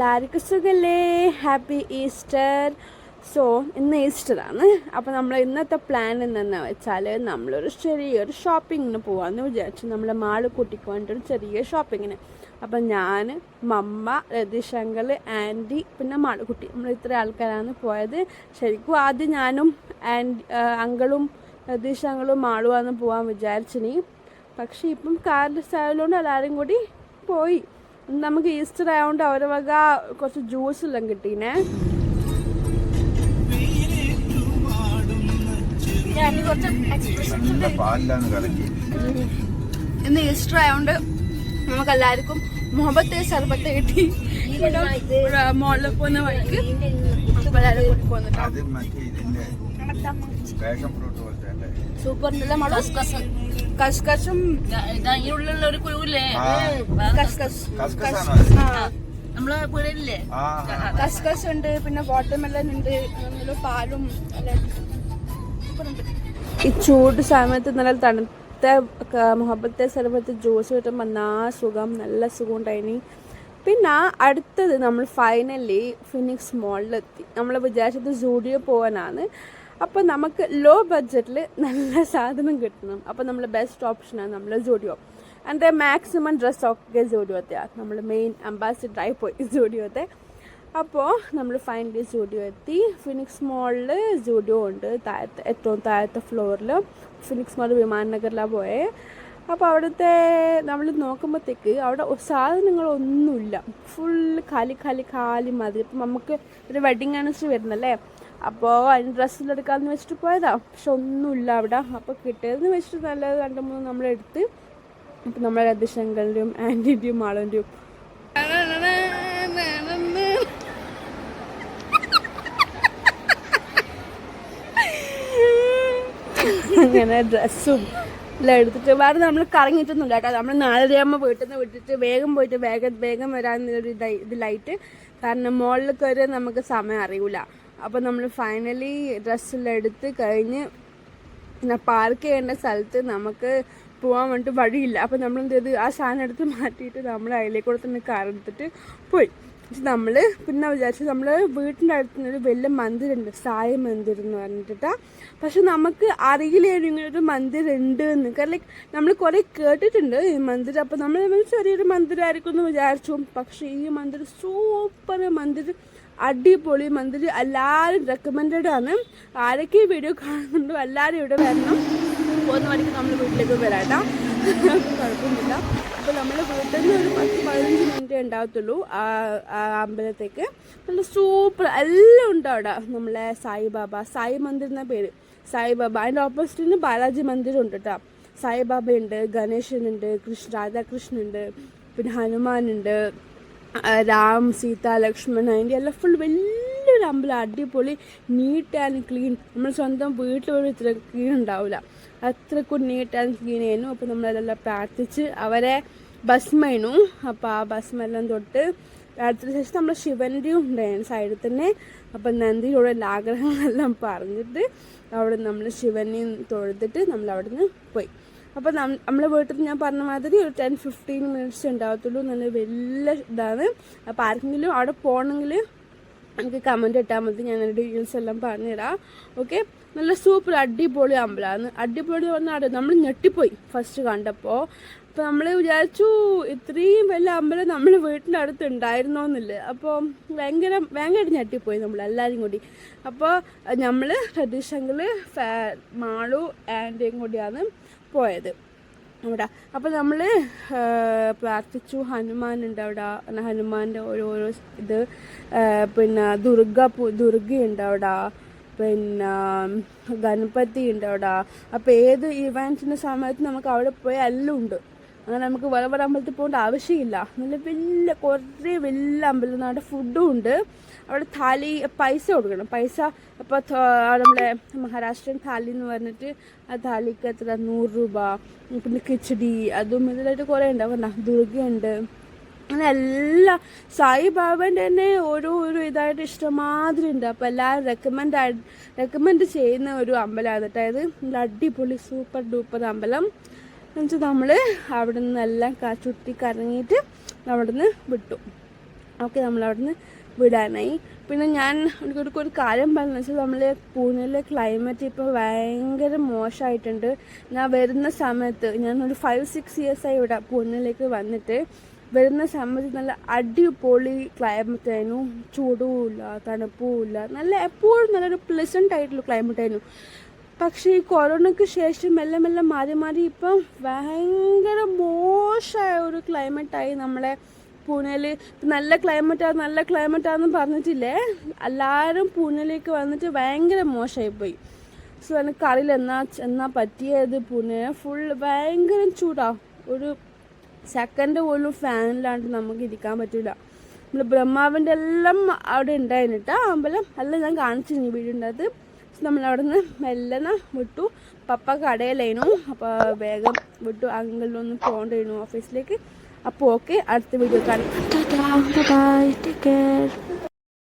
എല്ലാവർക്കും സുഖല്ലേ? Happy Easter. So ഇന്ന് ഈസ്റ്ററാണ്. അപ്പോൾ നമ്മൾ ഇന്നത്തെ പ്ലാൻ എന്താണെന്ന് വെച്ചാൽ നമ്മളൊരു ചെറിയൊരു ഷോപ്പിങ്ങിന് പോകാമെന്ന് വിചാരിച്ചു. നമ്മളെ മാളുക്കുട്ടിക്ക് വേണ്ടിയൊരു ചെറിയ ഷോപ്പിങ്ങിന്. അപ്പം ഞാൻ, മമ്മ, രതീഷ് അങ്കിൾ, ആൻറ്റി, പിന്നെ മാളുക്കുട്ടി, നമ്മൾ ഇത്ര ആൾക്കാരാണ് പോയത്. ശരിക്കും ആദ്യം ഞാനും അങ്കിളും രതീഷ് അങ്കിളും മാളുവാണ് പോകാൻ വിചാരിച്ചിനി. പക്ഷേ ഇപ്പം കാറിൻ്റെ സ്റ്റൈലുകൊണ്ട് എല്ലാവരും കൂടി പോയി. നമുക്ക് ഈസ്റ്റർ ആയതുകൊണ്ട് അവരെ വക കുറച്ച് ജ്യൂസ് എല്ലാം കിട്ടീനെ. ഇന്ന് ഈസ്റ്റർ ആയതുകൊണ്ട് നമുക്ക് എല്ലാവർക്കും മുഹബത്തെ സർബത്ത് കിട്ടി. മോളിൽ പോകുന്ന വഴിക്ക് എല്ലാവരും കൂടി പോകുന്നുണ്ട്. സൂപ്പർ കസ്കസും ഒരു കുരുവില്ലേ, കസ്കസ് ഉണ്ട്, പിന്നെ വാട്ടർമെലൺ ഉണ്ട്, പാലും ഈ ചൂട് സമയത്ത് നല്ല തണുത്ത മുഹബത്തെ സർബത്ത് ജ്യൂസ് കിട്ടുമ്പോൾ നല്ല സുഖം ഉണ്ടായിനി. പിന്നെ അടുത്തത് നമ്മൾ ഫൈനലി ഫിനിക്സ് മോളിലെത്തി. നമ്മൾ വിചാരിച്ചത് സൂഡിയോ പോകാനാണ്. അപ്പോൾ നമുക്ക് ലോ ബഡ്ജറ്റിൽ നല്ല സാധനം കിട്ടണം. അപ്പോൾ നമ്മൾ ബെസ്റ്റ് ഓപ്ഷനാണ് നമ്മൾ സൂഡിയോ. എൻ്റെ മാക്സിമം ഡ്രസ്സൊക്കെ സൂഡിയോത്തെയാണ്. നമ്മൾ മെയിൻ അംബാസിഡറായി പോയി സൂഡിയോത്തെ. അപ്പോൾ നമ്മൾ ഫൈനലി സൂഡിയോ എത്തി. ഫിനിക്സ് മോളിൽ സൂഡിയോ ഉണ്ട്, ഏറ്റവും താഴത്തെ ഫ്ലോറിൽ. ഫിനിക്സ് മോൾ വിമാനനഗറിലാണ് പോയത്. അപ്പോൾ അവിടുത്തെ നമ്മൾ നോക്കുമ്പോഴത്തേക്ക് അവിടെ സാധനങ്ങളൊന്നുമില്ല, ഫുള്ള് കാലി മാതിരി. അപ്പം നമുക്ക് ഒരു വെഡിങ് ആനിവേഴ്സറി വരുന്നല്ലേ, അപ്പോൾ അതിന് ഡ്രസ്സിലെടുക്കാമെന്ന് വെച്ചിട്ട് പോയതാ. പക്ഷെ ഒന്നുമില്ല അവിടെ. അപ്പോൾ കിട്ടിയതെന്ന് വെച്ചിട്ട് നല്ലത് 2-3 നമ്മളെടുത്ത്. അപ്പം നമ്മളെ രതീഷങ്കലിൻ്റെയും ആൻറ്റിൻ്റെയും മാളൻ്റെയും അങ്ങനെ ഡ്രസ്സും എല്ലാം എടുത്തിട്ട് വേറെ നമ്മൾ കറങ്ങിയിട്ടൊന്നുമില്ല കേട്ടോ. നമ്മൾ 4:30 വീട്ടിൽ നിന്ന് വിട്ടിട്ട് വേഗം പോയിട്ട് വേഗം വരാമെന്നൊരു ഇതിലായിട്ട്. കാരണം മോളിൽ കയറി നമുക്ക് സമയം അറിയില്ല. അപ്പോൾ നമ്മൾ ഫൈനലി ഡ്രസ്സെല്ലാം എടുത്ത് കഴിഞ്ഞ് പിന്നെ പാർക്ക് ചെയ്യേണ്ട സ്ഥലത്ത് നമുക്ക് പോകാൻ വേണ്ടിയിട്ട് വഴിയില്ല. അപ്പോൾ നമ്മൾ എന്ത് ചെയ്ത് ആ സാധനം എടുത്ത് മാറ്റിയിട്ട് നമ്മൾ അതിലേക്കൂടെ തന്നെ കാർ എടുത്തിട്ട് പോയി. നമ്മൾ പിന്നെ വിചാരിച്ചു നമ്മൾ വീട്ടിൻ്റെ അടുത്തുനിന്നൊരു വലിയ മന്ദിരുണ്ട്, സായി മന്ദിർ എന്ന് പറഞ്ഞിട്ടാ. പക്ഷെ നമുക്ക് അറിയില്ലായിരുന്നു ഇങ്ങനൊരു മന്ദിർ ഉണ്ട് എന്ന്. കാരണം നമ്മൾ കുറേ കേട്ടിട്ടുണ്ട് ഈ മന്ദിർ. അപ്പോൾ നമ്മൾ ചെറിയൊരു മന്ദിരമായിരിക്കും എന്ന് വിചാരിച്ചു. പക്ഷേ ഈ മന്ദിർ സൂപ്പർ മന്ദിർ, അടിപൊളി മന്ദിർ. എല്ലാവരും റെക്കമെൻഡഡ് ആണ്. ആരൊക്കെ വീഡിയോ കാണുന്നുണ്ടോ എല്ലാവരും ഇവിടെ വരണം. പോകുന്ന വഴിക്ക് നമ്മൾ വീട്ടിലേക്ക് വരാട്ടാ, കുഴപ്പമൊന്നുമില്ല. അപ്പോൾ നമ്മൾ വീട്ടിൽ നിന്ന് ഒരു 10-15 മിനിറ്റ് ഉണ്ടാകത്തുള്ളൂ ആ അമ്പലത്തേക്ക്. നല്ല സൂപ്പർ എല്ലാം ഉണ്ട് അവിടെ. നമ്മളെ സായി മന്ദിർ എന്ന പേര്, സായിബാബ. അതിൻ്റെ ഓപ്പോസിറ്റിന് ബാലാജി മന്ദിരം ഉണ്ട് കേട്ടോ. സായിബാബയുണ്ട്, ഗണേശനുണ്ട്, രാധാകൃഷ്ണനുണ്ട്, പിന്നെ ഹനുമാനുണ്ട്, രാം, സീത, ലക്ഷ്മൺ. അതിൻ്റെ എല്ലാം ഫുൾ വലിയൊരു അമ്പലം, അടിപൊളി, നീറ്റ് ആൻഡ് ക്ലീൻ. നമ്മൾ സ്വന്തം വീട്ടിൽ പോലും ഇത്ര ക്ലീൻ ഉണ്ടാവില്ല, അത്രക്കും നീറ്റ് ആൻഡ് ക്ലീൻ ആയിരുന്നു. അപ്പോൾ നമ്മളതെല്ലാം പ്രാർത്ഥിച്ച് അവരെ ഭസ്മയിനു. അപ്പോൾ ആ ഭസ്മെല്ലാം തൊട്ട് പ്രാർത്ഥിച്ച ശേഷം നമ്മൾ ശിവൻ്റെയും ഉണ്ടായിരുന്നു സൈഡിൽ തന്നെ. അപ്പം നന്ദിയോടെ ആഗ്രഹങ്ങളെല്ലാം പറഞ്ഞിട്ട് അവിടെ നമ്മൾ ശിവനെയും തൊഴുതിട്ട് നമ്മൾ അവിടെ നിന്ന് പോയി. അപ്പോൾ നമ്മളെ വീട്ടിൽ ഞാൻ പറഞ്ഞ മാതിരി ഒരു 10-15 മിനിറ്റ്സ് ഉണ്ടാകത്തുള്ളൂ. നല്ല വലിയ ഇതാണ്. അപ്പോൾ ആർക്കെങ്കിലും അവിടെ പോകണമെങ്കിൽ എനിക്ക് കമൻറ്റ് ഇട്ടാൽ മതി, ഞാൻ ഡീറ്റെയിൽസ് എല്ലാം പറഞ്ഞുതരാം. ഓക്കെ, നല്ല സൂപ്പർ അടിപൊളി അമ്പലമാണ്. അടിപൊളി പറഞ്ഞാൽ നമ്മൾ ഞെട്ടിപ്പോയി ഫസ്റ്റ് കണ്ടപ്പോൾ. അപ്പോൾ നമ്മൾ വിചാരിച്ചു ഇത്രയും വലിയ അമ്പലം നമ്മൾ വീട്ടിൻ്റെ അടുത്ത് ഉണ്ടായിരുന്നോ എന്നില്ല. അപ്പോൾ ഭയങ്കരമായിട്ട് ഞെട്ടിപ്പോയി നമ്മളെല്ലാവരും കൂടി. അപ്പോൾ നമ്മൾ രതീഷ് അങ്കിൾ, മാളു, ആൻറ്റിയും കൂടിയാണ് പോയത് അവിടെ. അപ്പോൾ നമ്മൾ പ്രാർത്ഥിച്ചു. ഹനുമാനുണ്ട് അവിടെ, ഹനുമാൻ്റെ ഓരോരോ ഇത്, പിന്നെ ദുർഗയുണ്ട് അവിടെ, പിന്നെ ഗണപതി ഉണ്ട് അവിടെ. അപ്പോൾ ഏത് ഇവൻറ്റിൻ്റെ സമയത്ത് നമുക്ക് അവിടെ പോയി എല്ലാം ഉണ്ട്. അങ്ങനെ നമുക്ക് വേറെ അമ്പലത്തിൽ പോകേണ്ട ആവശ്യമില്ല. നല്ല കുറേ വലിയ അമ്പലം. അവിടെ ഫുഡും ഉണ്ട്. അവിടെ താലി പൈസ കൊടുക്കണം. പൈസ ഇപ്പോൾ നമ്മളെ മഹാരാഷ്ട്രൻ താലി എന്ന് പറഞ്ഞിട്ട് ആ താലിക്ക് എത്ര 100 രൂപ. പിന്നെ കിച്ചടി അതും ഇതിലായിട്ട് കുറേ ഉണ്ടാവും. ദുർഗയുണ്ട്, അങ്ങനെ എല്ലാ സായിബാബേൻ്റെ തന്നെ ഓരോ ഇതായിട്ട് ഇഷ്ടമാതിരി ഉണ്ട്. അപ്പോൾ എല്ലാവരും റെക്കമെൻഡ് ചെയ്യുന്ന ഒരു അമ്പലമാണ് കേട്ടോ ഇത്. നല്ല അടിപൊളി സൂപ്പർ ഡൂപ്പർ അമ്പലം. എന്നുവെച്ചാൽ നമ്മൾ അവിടെ നിന്നെല്ലാം ചുറ്റി കറങ്ങിയിട്ട് അവിടെ നിന്ന് വിട്ടു. ഓക്കെ നമ്മളവിടുന്ന് വിടാനായി. പിന്നെ ഞാൻ ഒരു കാര്യം പറഞ്ഞതെന്ന് വെച്ചാൽ നമ്മൾ പൂനെയിലെ ക്ലൈമറ്റ് ഇപ്പോൾ ഭയങ്കര മോശമായിട്ടുണ്ട്. ഞാൻ വരുന്ന സമയത്ത് ഞാനൊരു 5-6 ഇയേഴ്സായി ഇവിടെ പൂനെയിലേക്ക് വന്നിട്ട്, വരുന്ന സമയത്ത് നല്ല അടിപൊളി ക്ലൈമറ്റ് ആയിരുന്നു. ചൂടുമില്ല തണുപ്പുമില്ല, നല്ല എപ്പോഴും നല്ലൊരു പ്ലസൻ്റ് ആയിട്ടുള്ള ക്ലൈമറ്റ് ആയിരുന്നു. പക്ഷേ ഈ കൊറോണയ്ക്ക് ശേഷം മെല്ലെ മെല്ലെ മാറി മാറി ഇപ്പം ഭയങ്കര മോശമായ ഒരു ക്ലൈമറ്റായി നമ്മളെ പൂനെയിൽ. നല്ല ക്ലൈമറ്റാണെന്ന് പറഞ്ഞിട്ടില്ലേ, എല്ലാവരും പൂനെയിലേക്ക് വന്നിട്ട് ഭയങ്കര മോശമായിപ്പോയി. സോ എനിക്കറിയില്ല എന്നാ പറ്റിയത്. പൂനെ ഫുൾ ഭയങ്കര ചൂടാണ്. ഒരു സെക്കൻഡ് പോലും ഫാനിലാണ്ട് നമുക്ക് ഇരിക്കാൻ പറ്റില്ല. നമ്മൾ ബ്രഹ്മാവിൻ്റെ എല്ലാം അവിടെ ഉണ്ടായിരുന്നു കേട്ടോ, അമ്പലം എല്ലാം ഞാൻ കാണിച്ചിരുന്നു വീടിൻ്റെ. നമ്മളവിടെ നിന്ന് മെല്ലനെ വിട്ടു. പപ്പ കടയിലായിരുന്നു, അപ്പോൾ വേഗം വിട്ടു. അങ്കിളിനൊന്ന് പോകണ്ടായിരുന്നു ഓഫീസിലേക്ക്. അപ്പോൾ ഓക്കെ, അടുത്ത വീഡിയോ കാണാം. Bye, take care.